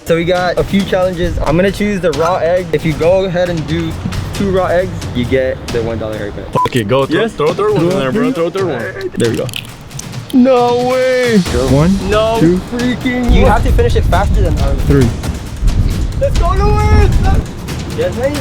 So we got a few challenges. I'm gonna choose the raw egg. If you go ahead and do 2 raw eggs, you get the $1 haircut. Okay, go. Throw a third one in there, bro. Throw a third one. There we go. No way. Go. 1, no 2, freaking. You have to finish it faster than ours. 3. Let's go, Lewis! Yes, man.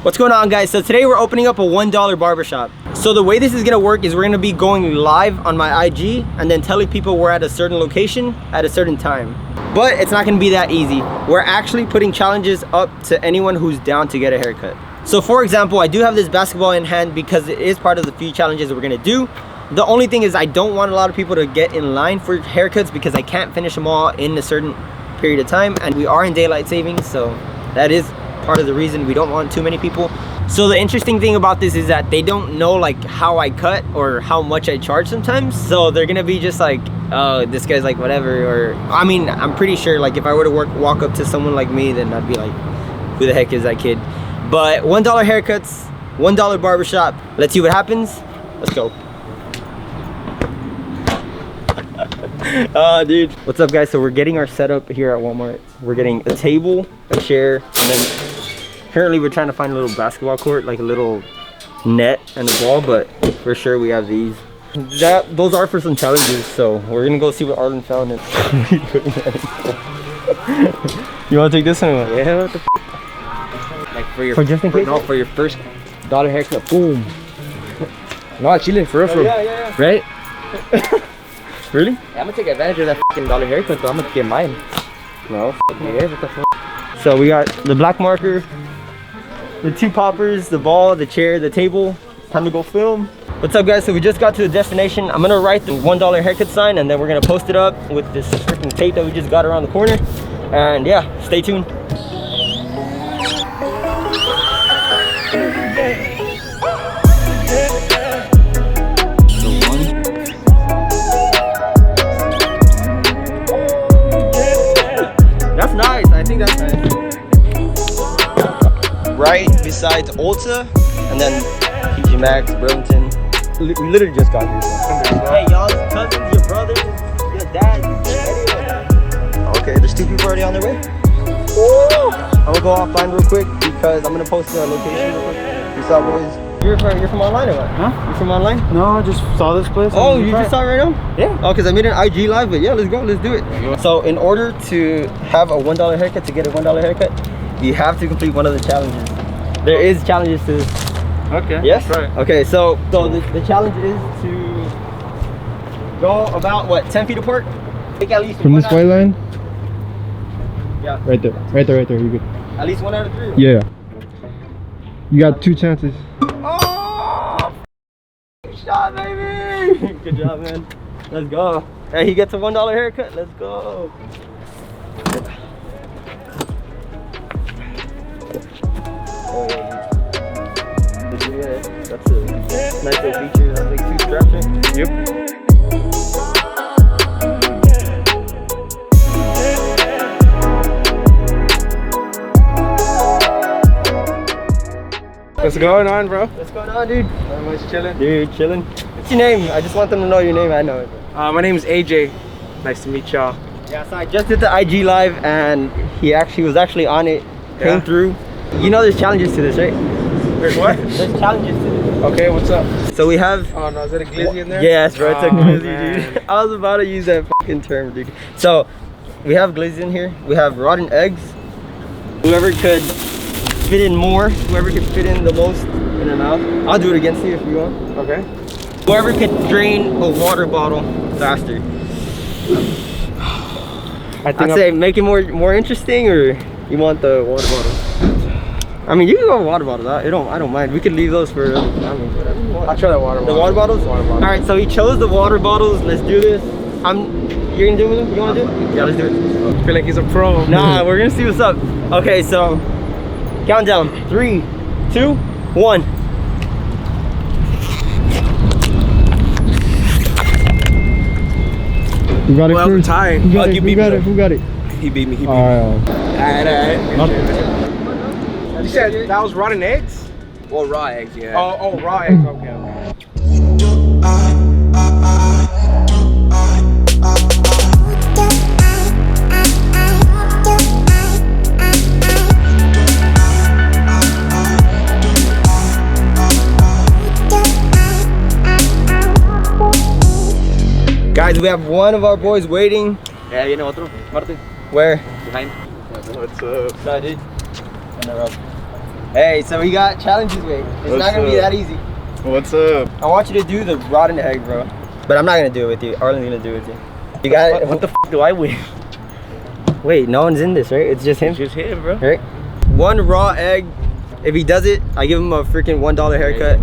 What's going on, guys? So today we're opening up a $1 barbershop. So the way this is gonna work is we're gonna be going live on my IG and then telling people we're at a certain location at a certain time. But it's not gonna be that easy. We're actually putting challenges up to anyone who's down to get a haircut. So for example, I do have this basketball in hand because it is part of the few challenges that we're gonna do. The only thing is I don't want a lot of people to get in line for haircuts because I can't finish them all in a certain period of time, and we are in daylight savings, so that is part of the reason we don't want too many people. So the interesting thing about this is that they don't know like how I cut or how much I charge sometimes, so they're gonna be just like, oh, this guy's like whatever. Or I mean, I'm pretty sure like if I were to walk up to someone like me, then I'd be like, who the heck is that kid? But $1 haircuts, $1 barbershop. Let's see what happens. Let's go. Dude, what's up, guys? So we're getting our setup here at Walmart. We're getting a table, a chair, and then currently we're trying to find a little basketball court, like a little net and a ball, but for sure we have these. Those are for some challenges, so we're gonna go see what Arlen found. And you want to take this one? Yeah, what the f. Like for your just in case? No, for your first $1 haircut. Boom. No, chilling for real. Yeah. Right? Really? Yeah, I'm gonna take advantage of that f***ing $1 haircut, though. I'm gonna get mine. No. Yeah, what the f***? So we got the black marker, the 2 poppers, the ball, the chair, the table. Time to go film. What's up, guys? So we just got to the destination. I'm gonna write the $1 haircut sign and then we're gonna post it up with this freaking tape that we just got around the corner. And yeah, stay tuned. That's nice. I think that's nice. Right besides Ulta, and then PG Maxx, Burlington. We literally just got here. Hey, y'all's cousins, your brothers, your dads, everyone. Okay, there's 2 people already on their way. Woo! I'm gonna go offline real quick because I'm gonna post the location real quick. Peace out, boys. You're from online or what? Huh? You from online? No, I just saw this place. Oh, you just saw it right now? Yeah. Oh, because I made an IG live, but yeah, let's go, let's do it. So in order to have a $1 haircut, to get a $1 haircut, you have to complete one of the challenges. There is challenges to this. Okay. Yes? Right. Okay, so the challenge is to go about, what, 10 feet apart? Take at least From this white line? Yeah. Right there. You're good. At least 1 out of 3? Yeah. You got 2 chances. Oh! Shot, baby! Good job, man. Let's go. Hey, he gets a $1 haircut. Let's go. Oh, yeah. That's a nice little feature. That's like 2 straps, right? Yep. What's going on, bro? What's going on, dude? I'm just chilling. Dude, chilling. What's your name? I just want them to know your name. I know it. My name is AJ. Nice to meet y'all. Yeah, so I just did the IG live and he was actually on it. Came through. You know there's challenges to this, right? There's what? There's challenges to this. Okay, what's up? So we have... Oh no, is that a glizzy in there? Yes, bro, it's a glizzy, man. dude. I was about to use that fucking term, dude. So we have glizzy in here. We have rotten eggs. Whoever could fit in more, whoever could fit in the most in their mouth. I'll do it against you if you want. Okay. Whoever could drain a water bottle faster. I'd say make it more interesting, or you want the water bottle? I mean, you can go water bottles. I don't mind. We could leave those for. I mean, whatever you want. I'll try that water bottle. The water bottles? Water bottle. All right. So he chose the water bottles. Let's do this. You're gonna do it with him? You wanna do it? Yeah, let's do it. I feel like he's a pro. Nah, we're gonna see what's up. Okay, so countdown. 3, 2, 1. Who got it Well, first? tie. Who got Oh, it? you Who beat got me. it? Who got it? He beat me. Alright. Alright. You said that was rotten eggs? Well, raw eggs, yeah. Oh, raw eggs. Okay. Guys, we have one of our boys waiting. Yeah, viene otro. Marty. Where? Behind. What's up? No, dude. Hey, so we got challenges, mate. It's not gonna be that easy. What's up? I want you to do the rotten egg, bro. But I'm not gonna do it with you. Arlen's gonna do it with you. You got it? What the f do I win? Wait, no one's in this, right? It's just him? It's just him, bro. Right? One raw egg. If he does it, I give him a freaking $1 haircut.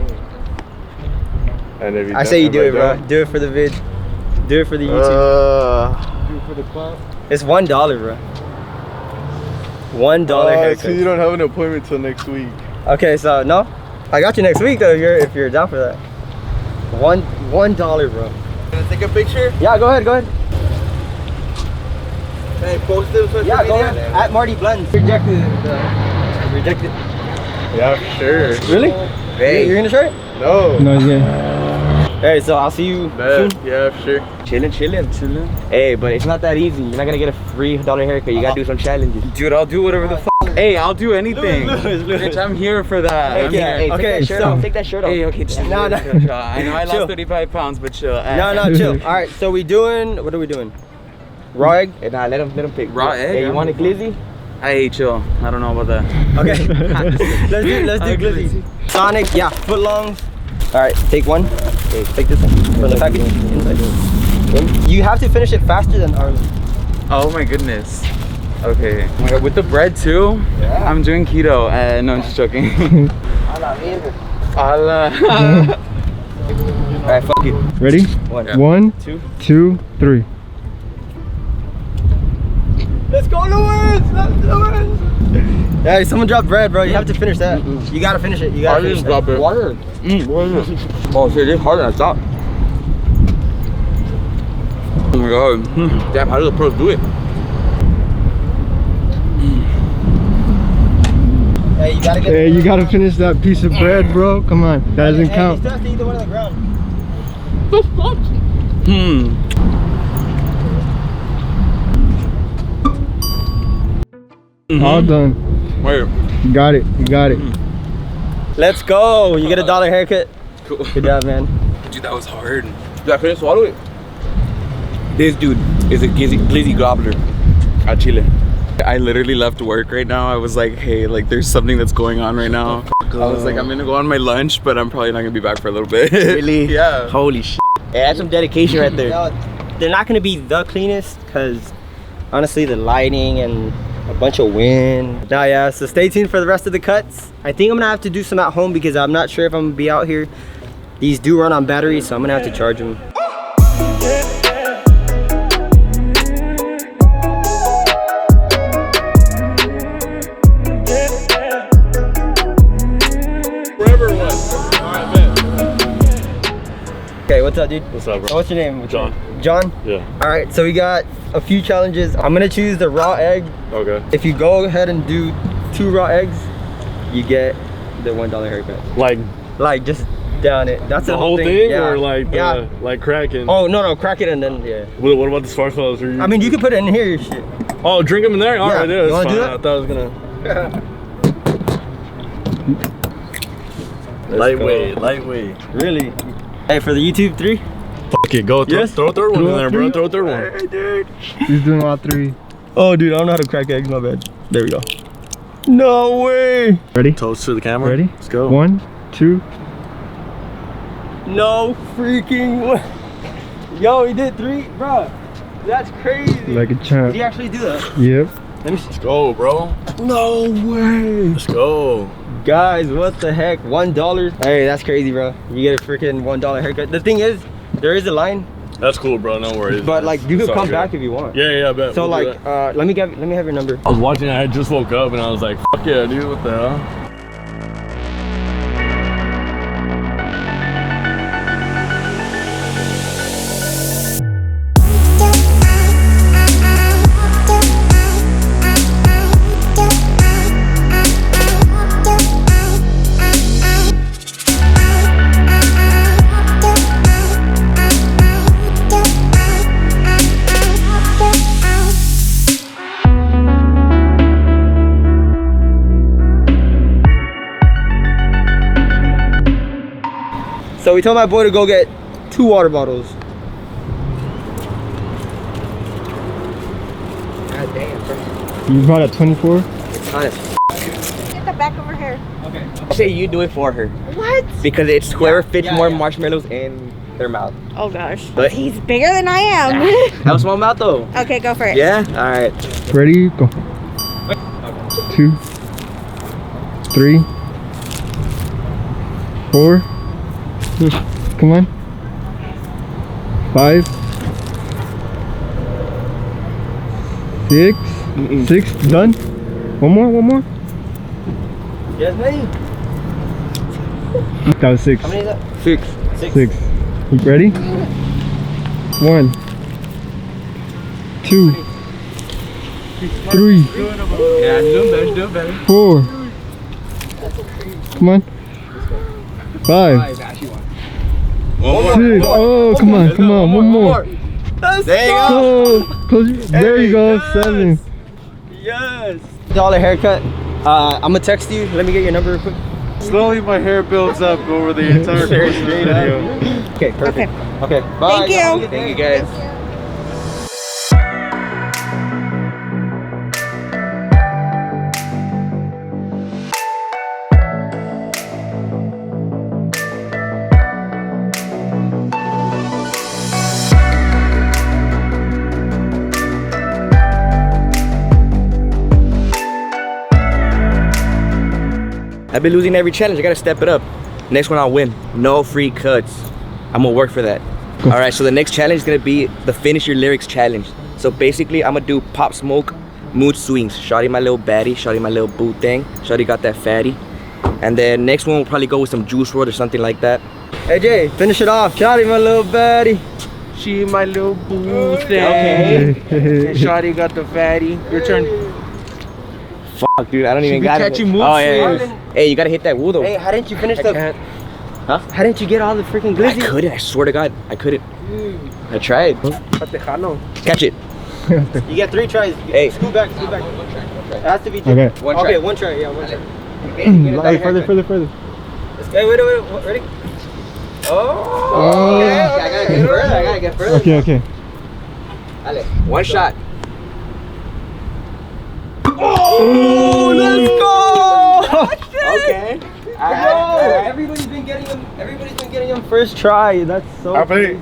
And if you I say you do it, bro. Do it for the vid. Do it for the YouTube. Do it for the club. It's $1, bro. $1 haircut. So you don't have an appointment till next week. Okay, so no, I got you next week though. If you're down for that. $1, bro. Gonna take a picture? Yeah, go ahead, go ahead. Hey, post it on social Yeah, go media? ahead. At MartyBlendz. Rejected. Rejected. Yeah, sure. Really? Hey. You're gonna try it? No. No, yeah. Hey, so I'll see you soon. Yeah, sure. Chillin'. Hey, but it's not that easy. You're not gonna get a free $1 haircut. You gotta do some challenges. Dude, I'll do whatever the f. Hey, I'll do anything. Lewis. Bitch, I'm here for that. I'm here. Hey, Take that shirt off. Take that shirt off. Hey, okay, chill. No, no. Chill. I know I Chill. lost 35 pounds, but chill. No, chill. All right, so what are we doing? Raw egg? Hey, nah, let him pick. Raw egg? Hey, you want a glizzy? Hey, chill. I don't know about that. Okay. let's do glizzy. Sonic, yeah, footlongs. All right, take one. Okay, take this one from the package. Inside. You have to finish it faster than Arlen. Oh my goodness. Okay. Oh my God, with the bread too? Yeah. I'm doing keto. No, I'm just joking. Allah. All right, fuck you. Ready? One. One, Two. two, three. Let's go, Lewis! Let's do it! Hey, someone dropped bread, bro. You have to finish that. You gotta finish it. You gotta finish that. Water. Oh shit, it's harder than I thought. Oh my god. Damn, how do the pros do it? Hey, you gotta get. Hey, you gotta finish that piece of bread, bro. Come on, that doesn't Hey, count. you still have to eat the one on the ground. All done. Wait. You got it. You got it. Let's go. You get a $1 haircut. Cool. Good job, man. Dude, that was hard. Did I finish swallow it? This dude is a glizzy gobbler at Chile. I literally left work right now. I was like, hey, like there's something that's going on right now. I was like, I'm gonna go on my lunch, but I'm probably not gonna be back for a little bit. Really? Yeah. Holy shit. Yeah, that's some dedication right there. No, they're not gonna be the cleanest because honestly, the lighting and a bunch of wind. Now, yeah, so stay tuned for the rest of the cuts. I think I'm gonna have to do some at home because I'm not sure if I'm gonna be out here. These do run on batteries, so I'm gonna have to charge them. Okay, what's up, dude? What's up, bro? What's your name? John. John? Yeah. All right, so we got a few challenges. I'm gonna choose the raw egg. Okay. If you go ahead and do 2 raw eggs, you get the $1 haircut. Like Just down it. That's the whole thing, yeah. or like yeah. like cracking? Oh no, crack it and then yeah. What about the sparkles? I mean, you can put it in here, your shit. Oh, drink them in there. All right, Yeah. yeah, You that's wanna fine. do that? I thought I was gonna. Lightweight. Really? Hey, for the YouTube 3. Fuck it, go. Yes. Throw a third one in there, bro. Three. Throw a third one. Hey, dude. He's doing all 3. Oh, dude, I don't know how to crack eggs. My bad. There we go. No way. Ready? Toast to the camera. Ready? Let's go. 1, 2. No freaking way. Yo, he did 3, bro. That's crazy. Like a Did champ. he actually do that? Yep. Let me see. Let's go, bro. No way. Let's go. Guys, what the heck? $1? Hey, that's crazy, bro. You get a freaking $1 haircut. The thing is, there is a line, That's cool, bro. No worries. but like you It's could all come good. back if you want. Yeah, I bet. So We'll do like, that. let me have your number. I was watching. I had just woke up and I was like, "Fuck yeah, dude! What the hell?" So we told my boy to go get 2 water bottles. God damn. You brought a 24? It's hot as Get the back of her hair. I say you do it for her. What? Because it's whoever fits more marshmallows in their mouth. Oh gosh. But He's bigger than I am. have a small mouth though. Okay, go for it. Yeah? Alright. Ready? Go. 2, 3, 4. Come on. 5, 6. 6. Done. One more. Yes, many? That was 6. How many is that? 6. 6. You ready? 1, 2, 3, Yeah, doing better. 4. Come on. 5, 6. Oh, come on. One more. There you go. Go. Close your, there you go. 7. Yes. $1 haircut. I'm gonna text you. Let me get your number real quick. Slowly my hair builds up over the entire course of the video. Okay, perfect. Okay, bye. Thank you. Thank you guys. I've been losing every challenge. I gotta step it up. Next one I'll win. No free cuts. I'm gonna work for that. All right, so the next challenge is gonna be the finish your lyrics challenge. So basically, I'm gonna do Pop Smoke mood swings. Shawty my little baddie, shawty my little boo thing. Shawty got that fatty. And then next one will probably go with some Juice WRLD or something like that. Hey Jay, finish it off. Shawty, my little baddie. She my little boo thing. Shawty got the fatty. Your turn. Fuck, dude, I don't even be got it. catching mood Oh yeah. swings. Hey, you gotta hit that woo though. Hey, how didn't you finish I the... can't. Huh? How didn't you get all the freaking I glizzy? couldn't. I swear to God, I couldn't. I tried. Patejano. Catch it. You get 3 tries. Hey. Scoot back. It has to be 2. Okay. One try. Okay, 1 try. Yeah, 1 try. Hey, further. Hey, wait. Ready? Oh. Okay, I gotta get further. Okay. Dale. One shot. Oh, let's go! Okay. Everybody's been getting them first try. That's so. I believe.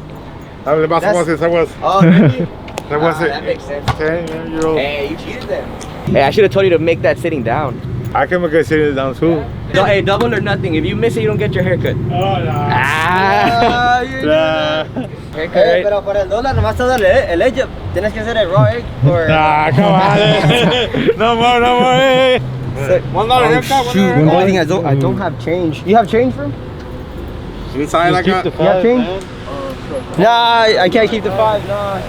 I was about to That's- say that was. Oh, really? That was it. That makes sense. 10-year-old. Hey, you cheated them. Hey, I should have told you to make that sitting down. I can make it sitting down too. No, hey, double or nothing. If you miss it, you don't get your haircut. Oh no. Ah. Haircut, Hey, right? pero por el dólar nomás te darle el edge. Tienes que hacer el raw egg or... Come on. No more. Hey. $1 haircut. Shoot, the only thing I don't have change. You have change for him? Inside I got. You have change? Nah, I can't keep the 5. Nah.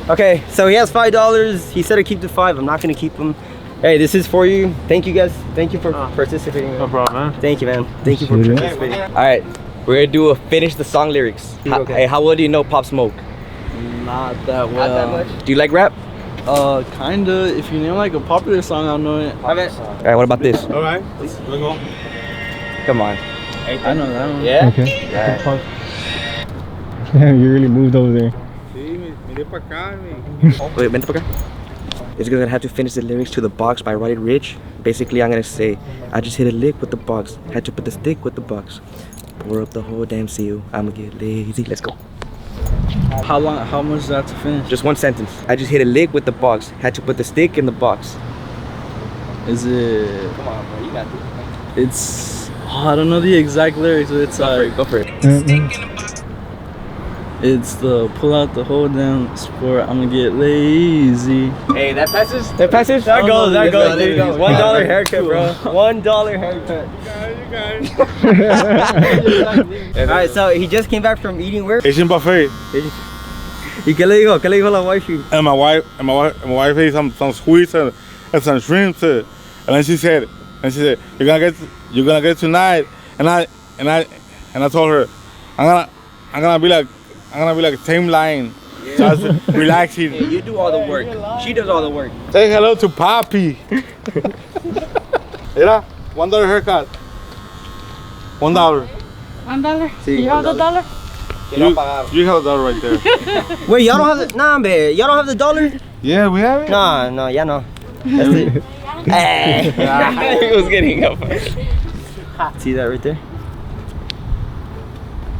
Okay, so he has $5. He said to keep the 5. I'm not gonna keep him. Hey, this is for you. Thank you guys. Thank you for participating. No problem, man. Thank you, man. Thank you for Appreciate it. participating. All right, we're gonna do a finish the song lyrics. Okay. Hey, how well do you know Pop Smoke? Not that Not well. that much. Do you like rap? Kinda. If you name like a popular song, I'll know it. I bet. All right, what about this? All right. Let's go. Come on. I know that one. Yeah? Okay. All right. Damn, you really moved over there. Wait, vente para acá. It's gonna have to finish the lyrics to The Box by Roddy Ricch. Basically, I'm gonna say, I just hit a lick with the box. Had to put the stick with the box. Pour up the whole damn seal. I'ma get lazy. Let's go. How long? How much is that to finish? Just one sentence. I just hit a lick with the box. Had to put the stick in the box. Is it? Come on, bro. You got this. It's. Oh, I don't know the exact lyrics, but it's like Go for it. it's the pull out the whole damn sport. I'ma get lazy. Hey, that passes? That passes? That goes, There dude. you go. $1 haircut, bro. $1 haircut. Alright, so he just came back from eating where? Asian buffet. ¿Y qué le dijo? ¿Qué le dijo la wifey? And my wife ate some sweets and some shrimps. And then she said, you're gonna get tonight. And I told her, I'm gonna be like tame lion, just relaxing. Hey, you do all the work. She does all the work. Say hello to Papi. Mira, $1 haircut. $1. $1. Sí, You have the $1? You have $1 right there. Wait, y'all don't have the... Nah, man. Y'all don't have the dollar? Yeah, we have it. No, yeah, no. That's it. Hey. He was getting up. See that right there?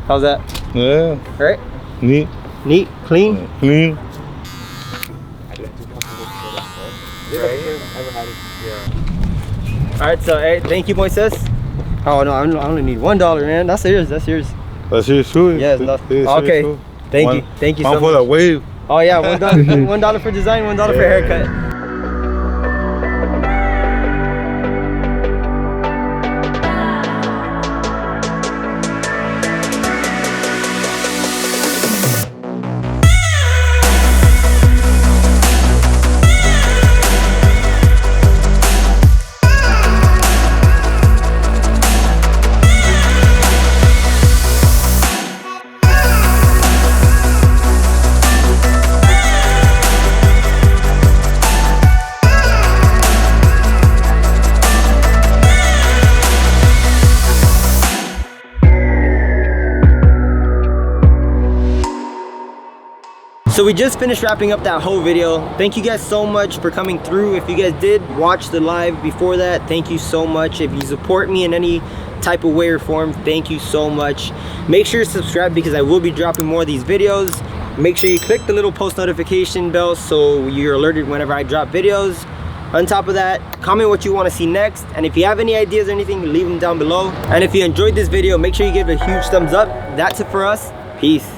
How's that? Yeah. Right? Neat. Neat, clean. Clean. All right, so hey, thank you, Moises. Oh no, I only need $1, man. That's yours. That's yours. That's yours too. Yes. Okay. Thank you. Thank you so One for much. the wave. Oh yeah, $1. $1 for design, $1 for haircut. So we just finished wrapping up that whole video. Thank you guys so much for coming through. If you guys did watch the live before that, thank you so much. If you support me in any type of way or form, thank you so much. Make sure you subscribe because I will be dropping more of these videos. Make sure you click the little post notification bell so you're alerted whenever I drop videos. On top of that, comment what you want to see next, and if you have any ideas or anything, leave them down below. And if you enjoyed this video, make sure you give it a huge thumbs up. That's it for us. Peace.